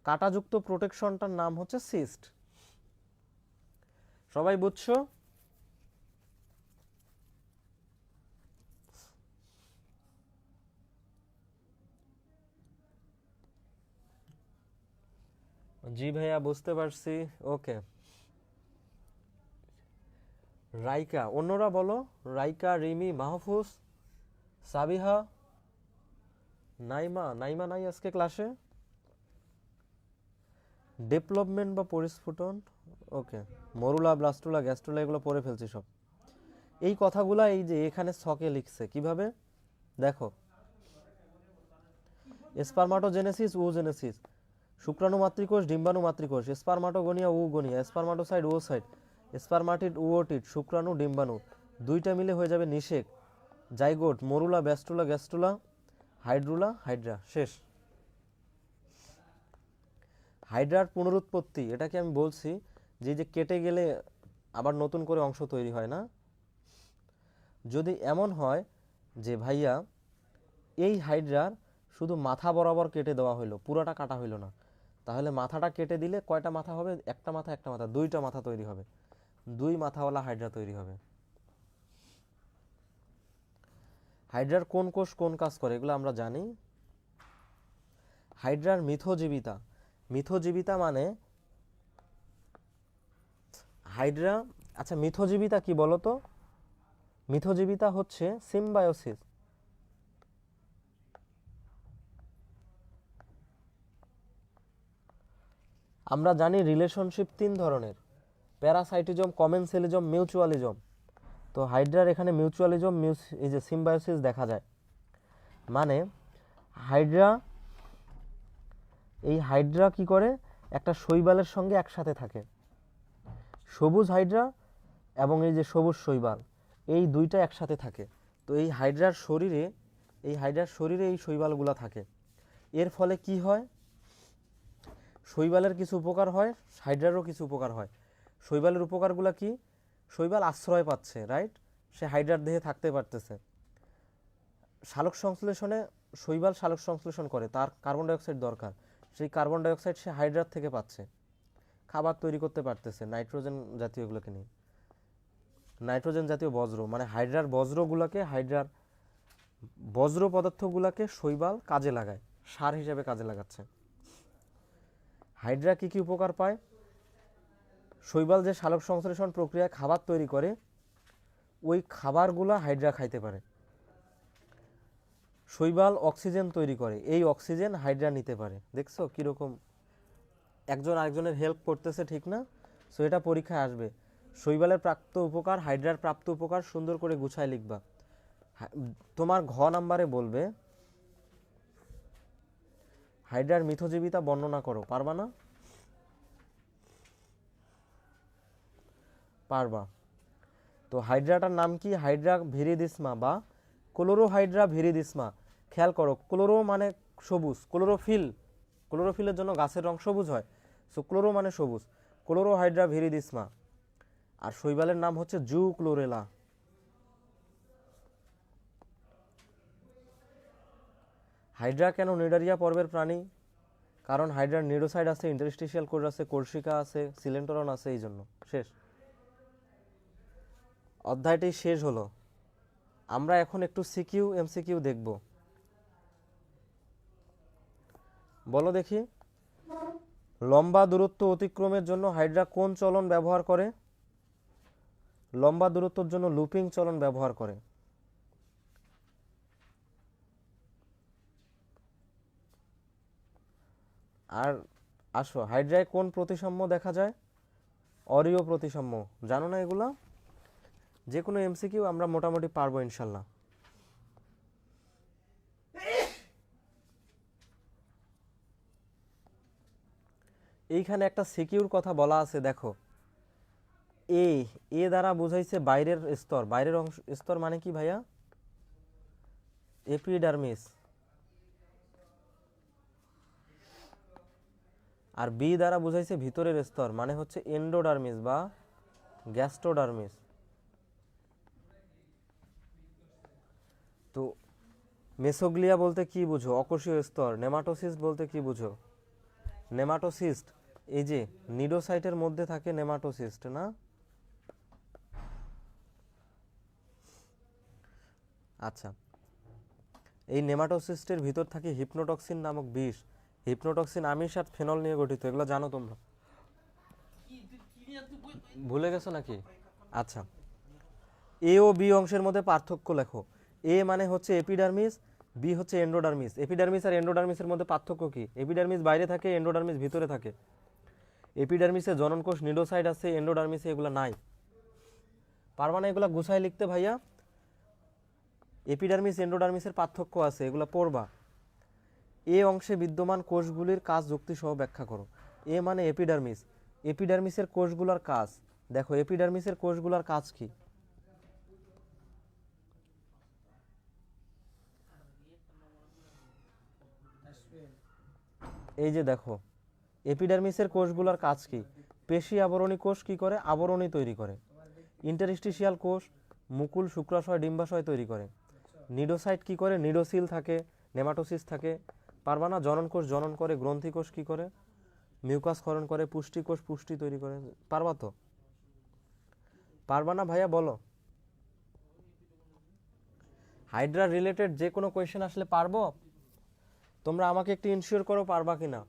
কাঁটাযুক্ত প্রোটেকশনটার নাম হচ্ছে সিস্ট। সবাই বুঝছো? জি ভাইয়া, বুঝতে পারছি। ওকে। রাইকা, অন্যরা বলো। রাইকা, রিমি, মাহফুজ, সাবিহা, নাইমা। নাইমা নাই আজকে ক্লাসে। ডেভেলপমেন্ট বা পরিস্ফুটন, ওকে। মরুলা, ব্লাস্টুলা, গ্যাস্ট্রুলা এগুলো পড়ে ফেলছি সব। এই কথাগুলা এই যে এখানে ছকে লিখছে কিভাবে দেখো। স্পারমাটোজেনেসিস, ওজেনেসিস, শুক্রাণু মাতৃকোষ, ডিম্বাণু মাতৃকোষ, স্পারমাটোগোনিয়া, ওগোনিয়া, স্পারমাটোসাইট, ওসাইট, স্পারমাটিড, ওওটিড, শুক্রাণু, ডিম্বাণু, দুইটা মিলে হয়ে যাবে নিষেক, জাইগোট, মরুলা, ব্যাস্টুলা, গ্যাস্ট্রুলা, হাইড্রুলা, হাইড্রা। শেষ। হাইড্রার পুনরুৎপত্তি, এটাকে আমি বলছি যে কেটে গেলে আবার নতুন করে অংশ তৈরি হয় না। যদি এমন হয় যে ভাইয়া এই হাইড্রার শুধু মাথা বরাবর কেটে দেওয়া হইলো, পুরোটা কাটা হইলো না, তাহলে মাথাটা কেটে দিলে কয়টা মাথা হবে? একটা মাথা, একটা মাথা, দুইটা মাথা তৈরি হবে, দুই মাথাওয়ালা হাইড্রা তৈরি হবে। হাইড্রার কোন কোষ কোন কাজ করে এগুলো আমরা জানি। হাইড্রার মিথজীবিতা, মিথজীবিতা মানে হাইড্রা, আচ্ছা মিথজীবিতা কি বলো তো? মিথজীবিতা হচ্ছে সিম্বায়োসিস। আমরা জানি রিলেশনশিপ তিন ধরনের, প্যারাসাইটিজম, কমেনসেলিজম, মিউচুয়ালিজম। তো হাইড্রার এখানে মিউচুয়ালিজম, এই যে সিম্বায়োসিস দেখা যায়। মানে হাইড্রা, এই হাইড্রা কি করে? একটা শৈবালের সঙ্গে একসাথে থাকে, সবুজ হাইড্রা এবং এই যে সবুজ শৈবাল, এই দুইটা একসাথে থাকে। তো এই হাইড্রার শরীরে, এই হাইড্রার শরীরে এই শৈবালগুলো থাকে। এর ফলে কি হয়? শৈবালের কিছু উপকার হয়, হাইড্রারও কিছু উপকার হয়। শৈবালের উপকারগুলো কি? শৈবাল আশ্রয় পাচ্ছে, রাইট? সে হাইড্রার দেহে থাকতে পারতেছে। সালোক সংশ্লেষণে শৈবাল সালোক সংশ্লেষণ করে, তার কার্বন ডাইঅক্সাইড দরকার, সেই কার্বন ডাইঅক্সাইড সে হাইড্রার থেকে পাচ্ছে, খাবার তৈরি করতে পারতেছে, নাইট্রোজেন জাতীয় এগুলোকে নিয়ে। নাইট্রোজেন জাতীয় বজ্র, মানে হাইড্রার হাইড্রার বজ্র পদার্থগুলোকে শৈবাল কাজে লাগায়, সার হিসেবে কাজে লাগাচ্ছে। হাইড্রা কি কি উপকার পায়? শৈবাল যে সালোক সংশ্লেষণ প্রক্রিয়ায় খাবার তৈরি করে, ওই খাবারগুলা হাইড্রা খাইতে পারে। শৈবাল অক্সিজেন তৈরি করে, এই অক্সিজেন হাইড্রা নিতে পারে। দেখছো কিরকম একজন আরেকজনের হেল্প করতেছে, ঠিক না? সো এটা পরীক্ষায় আসবে। শৈবালের প্রাপ্ত উপকার, হাইড্রার প্রাপ্ত উপকার সুন্দর করে গুছায় লিখবা। তোমার ঘ নাম্বারে বলবে হাইড্রার মিথজীবিতা বর্ণনা করো, পারবা না? পারবা। তো হাইড্রাটার নাম কি? হাইড্রা ভিরিদিসমা বা ক্লোরোহাইড্রা ভিরিদিসমা। খেয়াল করো, ক্লোরো মানে সবুজ, ক্লোরোফিলের জন্য গাছের রং সবুজ হয়। সো ক্লোরো মানে সবুজ, ক্লোরোহাইড্রা ভিরিদিসমা। আর শৈবালের নাম হচ্ছে জু ক্লোরেলা। হাইড্রা কেন নিডারিয়া পর্বের প্রাণী? কারণ হাইড্রার নিডোসাইড আছে, ইন্টারস্টিশিয়াল কোষ আছে, কোর্সিকা আছে, সিলেন্টরন আছে, এই জন্য। শেষ, অধ্যায়টি শেষ হলো। আমরা এখন একটু সিকিউ এমসিকিউ দেখব। বলো দেখি, লম্বা দূরত্ব অতিক্রমের জন্য হাইড্রা কোন চলন ব্যবহার করে? লম্বা দূরত্বের জন্য লুপিং চলন ব্যবহার করে। আর আসো, হাইড্রায় কোন প্রতিসাম্য দেখা যায়? অরীয় প্রতিসাম্য। জানো না এগুলা? যে কোনো এমসিকিউ আমরা মোটামুটি পারবো ইনশাল্লাহ। এইখানে একটা সিকিউর কথা বলা আছে, দেখো। এ দ্বারা বোঝাইছে বাইরের স্তর। বাইরের অংশ স্তর মানে কি ভাইয়া? এপিডার্মিস। আর বি দ্বারা বোঝাইছে ভিতরের স্তর, মানে হচ্ছে এন্ডোডার্মিস বা গ্যাস্ট্রোডার্মিস। তো মেসোগ্লিয়া বলতে কি বুঝো? অকোষীয় স্তর। নেমাটোসিস্ট বলতে কি বুঝো? নেমাটোসিস্ট এই যে নিডোসাইটের মধ্যে থাকে নেমাটোসিস্ট, না? আচ্ছা, এই নেমাটোসিস্টের ভিতর থাকে হিপনোটক্সিন নামক বিষ। হিপনোটক্সিন আমিষ আর ফেনল নিয়ে গঠিত, এগুলো জানো তোমরা? ভুলে গেছো নাকি? আচ্ছা, এ ও বি অংশের মধ্যে পার্থক্য লেখো। এ মানে হচ্ছে এপিডার্মিস, বি হচ্ছে এন্ডোডার্মিস। এপিডার্মিস আর এন্ডোডার্মিসের মধ্যে পার্থক্য কি? এপিডার্মিস বাইরে থাকে, এন্ডোডার্মিস ভিতরে থাকে। এপিডার্মিসে জননকোষ নিডোসাইট আছে, এন্ডোডার্মিসে এগুলো নাই। পারবা না এগুলা গুছায় লিখতে ভাইয়া? এপিডার্মিস এন্ডোডার্মিসের পার্থক্য আছে, এগুলো পড়বা। এ অংশে বিদ্যমান কোষগুলির কাজ যুক্তি সহ ব্যাখ্যা করো। এ মানে এপিডার্মিস, এপিডার্মিসের কোষগুলোর কাজ দেখো। এপিডার্মিসের কোষগুলোর কাজ কি? এই যে দেখো, এপিডার্মিসের কোষগুলোর কাজ কি? পেশি আবরণী কোষ কি করে? আবরণী তৈরি করে। ইন্টারস্টিশিয়াল কোষ মুকুল, শুক্রাশয়, ডিম্বাশয় তৈরি করে। নিডোসাইট কি করে? নিডোসিল থাকে, নেমাটোসিস থাকে। পারবা না? জনন কোষ জনন করে। গ্রন্থি কোষ কি করে? মিউকাস ক্ষরণ করে। পুষ্টি কোষ পুষ্টি তৈরি করে। পারবা তো? পারবা না ভাইয়া? বলো। হাইড্রা রিলেটেড যে কোনো কোয়েশ্চেন আসলে পারবো? তোমরা আমাকে একটু ইনশিওর করো পারবা কিনা।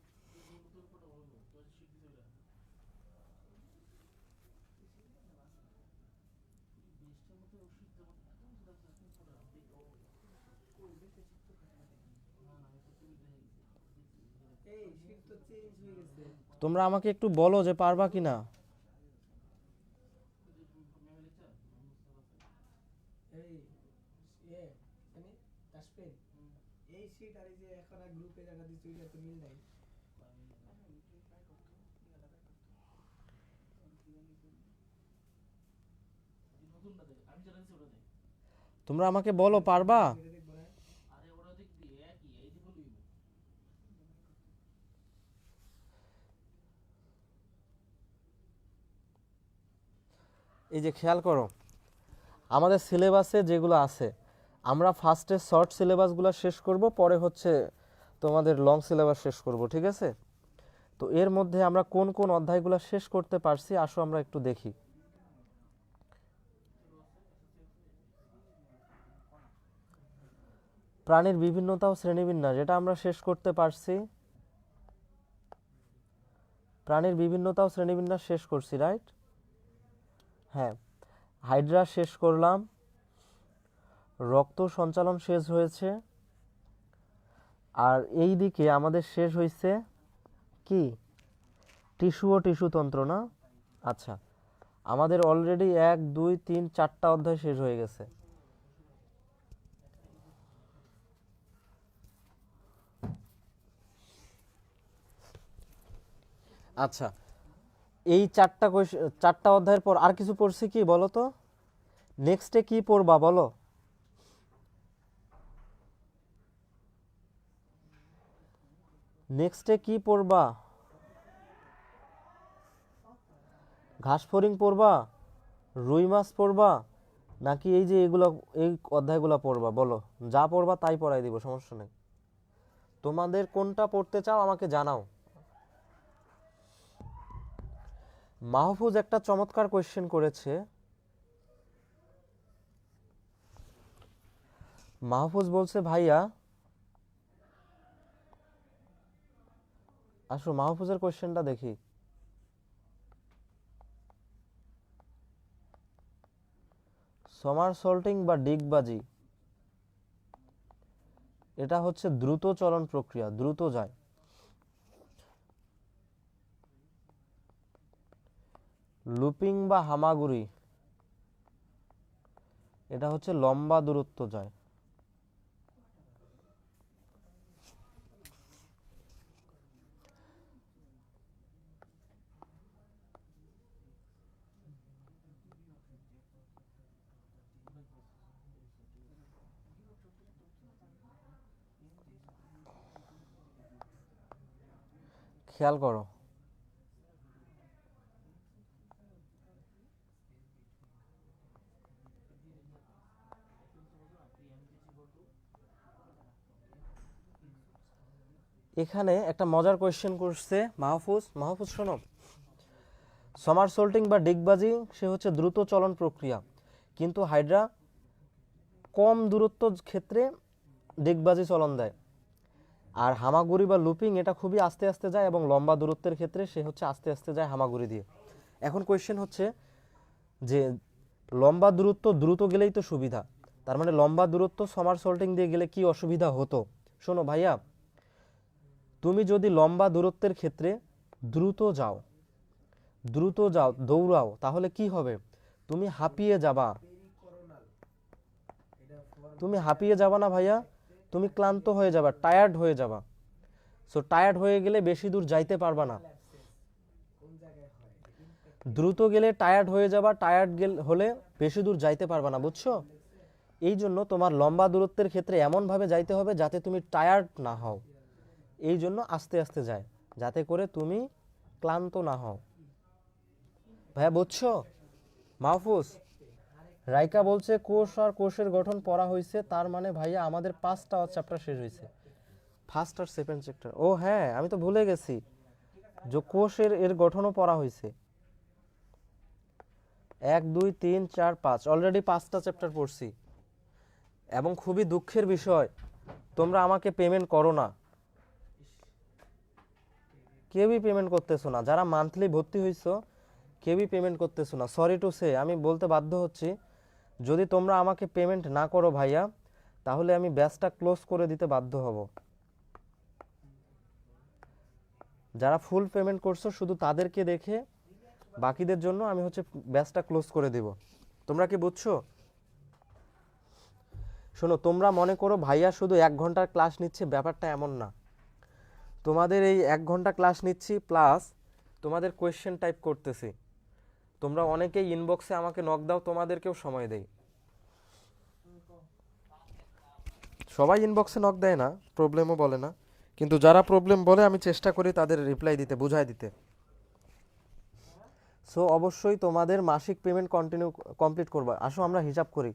এই শীত তো চেঞ্জ হয়ে গেছে। তোমরা আমাকে একটু বলো যে পারবা কিনা। এই মানে টাচপেন এই শীট আর এই যে এখন আর গ্রুপে জায়গা দিচ্ছি ওইটা তো মিল নাই। তোমরা আমাকে বলো পারবা। এটা দেখবো না। এই যে খেয়াল করো, আমাদের সিলেবাসে যেগুলো আছে, আমরা ফার্স্টে শর্ট সিলেবাসগুলো শেষ করব, পরে হচ্ছে তোমাদের লং সিলেবাস শেষ করব, ঠিক আছে? তো এর মধ্যে আমরা কোন কোন অধ্যায়গুলো শেষ করতে পারছি আসো আমরা একটু দেখি। প্রাণীর বিভিন্নতা ও শ্রেণীবিন্যাস, এটা আমরা শেষ করতে পারছি। প্রাণীর বিভিন্নতা ও শ্রেণীবিন্যাস শেষ করছি, রাইট? হ্যাঁ, হাইড্রা শেষ করলাম, রক্ত সঞ্চালন শেষ হয়েছে, আর এই দিকে আমাদের শেষ হয়েছে কি, টিস্যু ও টিস্যুতন্ত্র, না? আচ্ছা, আমাদের অলরেডি 1 2 3 4টা অধ্যায় শেষ হয়ে গেছে। আচ্ছা, এই 4টা অধ্যায়ের পর আর কিছু পড়ছি কি বলো তো? নেক্সটে কি পড়বা বলো? নেক্সটে কি পড়বা? ঘাসফড়িং পড়বা, রুই মাছ পড়বা, নাকি এই যে এগুলো, এই অধ্যায়গুলো পড়বা? বলো, যা পড়বা তাই পড়াই দিব, সমস্যা নেই। তোমাদের কোনটা পড়তে চাও আমাকে জানাও। মাহফুজ একটা চমৎকার কোয়েশ্চেন করেছে। মাহফুজ বলছে, ভাইয়া আসো মাহফুজের কোয়েশ্চেনটা দেখি। সমারসল্টিং বা ডিগবাজি, এটা হচ্ছে দ্রুত চলন প্রক্রিয়া, দ্রুত যায়। লুপিং বা হামাগুড়ি, এটা হচ্ছে লম্বা দূরত্ব যায়। খেয়াল করো, এখানে একটা মজার কোয়েশ্চেন করছে মাহফুজ। মাহফুজ শোনো, সমারসল্টিং বা ডিগবাজি সে হচ্ছে দ্রুত চলন প্রক্রিয়া, কিন্তু হাইড্রা কম দূরত্ব ক্ষেত্রে ডিগবাজি চলন দেয়। আর হামাগুড়ি বা লুপিং এটা খুবই আস্তে আস্তে যায়, এবং লম্বা দূরত্বের ক্ষেত্রে সে হচ্ছে আস্তে আস্তে যায় হামাগুড়ি দিয়ে। এখন কোয়েশ্চেন হচ্ছে যে লম্বা দূরত্ব দ্রুত গেলেই তো সুবিধা, তার মানে লম্বা দূরত্ব সমারসল্টিং দিয়ে গেলে কি অসুবিধা হতো? শোনো ভাইয়া, তুমি যদি লম্বা দূরত্বের ক্ষেত্রে দ্রুত যাও, দৌড়াও, তাহলে কি হবে? তুমি হাঁপিয়ে যাবা। পেরিকোরোনাল, এটা তুমি হাঁপিয়ে যাবা না ভাইয়া, তুমি ক্লান্ত হয়ে যাবা, টায়ার্ড হয়ে যাবা। সো টায়ার্ড হয়ে গেলে বেশি দূর যাইতে পারবা না। কোন জায়গায় হয়? দ্রুত গেলে টায়ার্ড হয়ে যাবা, হলে বেশি দূর যাইতে পারবা না, বুঝছো? এই জন্য তোমার লম্বা দূরত্বের ক্ষেত্রে এমনভাবে যাইতে হবে যাতে তুমি টায়ার্ড না হও। এই জন্য আস্তে আস্তে যায়, যাতে করে তুমি ক্লান্ত না হও। ভাইয়া বুঝছো? মাহফুজ, রাইকা বলছে কোষ আর কোষের গঠন পড়া হয়েছে, তার মানে ভাইয়া আমাদের 5টা চ্যাপ্টার শেষ হয়েছে, ফার্স্ট আর সেকেন্ড চ্যাপ্টার। ও হ্যাঁ, আমি তো ভুলে গেছি যে কোষের এর গঠনও পড়া হয়েছে। 1 2 3 4 5 অলরেডি 5টা চ্যাপ্টার পড়ছি। এবং খুবই দুঃখের বিষয়, তোমরা আমাকে পেমেন্ট করো না, কেউই পেমেন্ট করতেছো না। যারা মান্থলি ভর্তি হইছো কেউই পেমেন্ট করতেছো না। সরি টু সে, আমি বলতে বাধ্য হচ্ছি, যদি তোমরা আমাকে পেমেন্ট না করো ভাইয়া, তাহলে আমি ব্যাচটা ক্লোজ করে দিতে বাধ্য হব। যারা ফুল পেমেন্ট করছো শুধু তাদেরকে দেখে বাকিদের জন্য আমি হচ্ছে ব্যাচটা ক্লোজ করে দেব। তোমরা কি বুঝছো? শোনো, তোমরা মনে করো ভাইয়া শুধু 1 ঘন্টার ক্লাস নিচ্ছে, ব্যাপারটা এমন না। তোমাদের এই 1 ঘন্টা ক্লাস নিচ্ছি, প্লাস তোমাদের কোয়েশ্চেন টাইপ করতেছি। তোমরা অনেকেই ইনবক্সে আমাকে নক দাও, তোমাদেরকেও সময় দেই। সবাই ইনবক্সে নক দেয় না, প্রবলেমও বলে না, কিন্তু যারা প্রবলেম বলে আমি চেষ্টা করি তাদের রিপ্লাই দিতে, বুঝাই দিতে। সো অবশ্যই তোমাদের মাসিক পেমেন্ট কমপ্লিট করবা। আসো আমরা হিসাব করি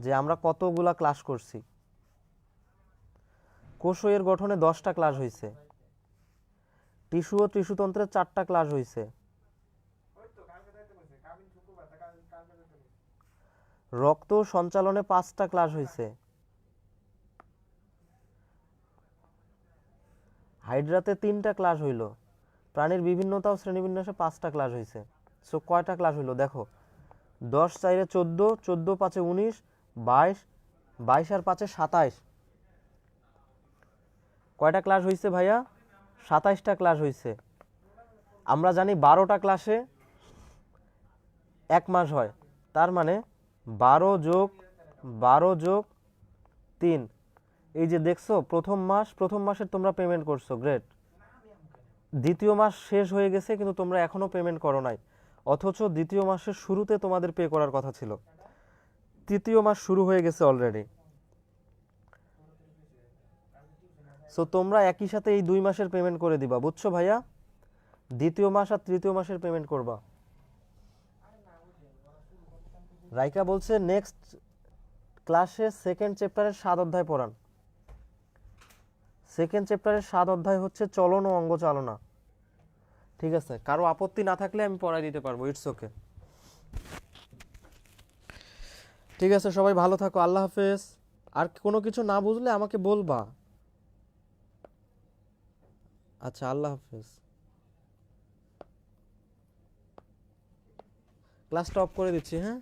যে আমরা কতগুলা ক্লাস করছি। কোষ ও এর গঠনে 10টা ক্লাস হয়েছে, টিস্যু ও টিস্যুতন্ত্রের 4টা ক্লাস হয়েছে, রক্ত সঞ্চালনে 5টা ক্লাস হয়েছে, হাইড্রাতে 3টা ক্লাস হইলো, প্রাণীর বিভিন্নতা ও শ্রেণীবিন্যাসে 5টা ক্লাস হয়েছে। সো কয়টা ক্লাস হইলো দেখো, 10 4 14, 14 5 19, 22, 22 আর 5 27। কয়টা ক্লাস হয়েছে ভাইয়া? 27টা ক্লাস হয়েছে। আমরা জানি 12টা ক্লাসে 1 মাস হয়, তার মানে 12 যোগ 3। এই যে দেখছো প্রথম মাসের তোমরা পেমেন্ট করছো, গ্রেট। দ্বিতীয় মাস শেষ হয়ে গেছে কিন্তু তোমরা এখনো পেমেন্ট করো নাই, অথচ দ্বিতীয় মাসের শুরুতে তোমাদের পে করার কথা ছিল। তৃতীয় মাস শুরু হয়ে গেছে অলরেডি। সো তোমরা একই সাথে এই 2 মাসের পেমেন্ট করে দিবা, বুঝছো ভাইয়া? দ্বিতীয় মাস আর তৃতীয় মাসের পেমেন্ট করবা। রাইকা বলছে নেক্সট ক্লাসে সেকেন্ড চ্যাপ্টারের 7 অধ্যায় পড়ান। সেকেন্ড চ্যাপ্টারের 7 অধ্যায় হচ্ছে চলন ও অঙ্গ চালনা। ঠিক আছে, কারো আপত্তি না থাকলে আমি পড়াই দিতে পারবো, ইটস ওকে। ঠিক আছে, সবাই ভালো থাকো, আল্লাহ হাফেজ। আর কোনো কিছু না বুঝলে আমাকে বলবা। আচ্ছা, আল্লাহ হাফেজ। ক্লাসটা অফ করে দিচ্ছি, হ্যাঁ।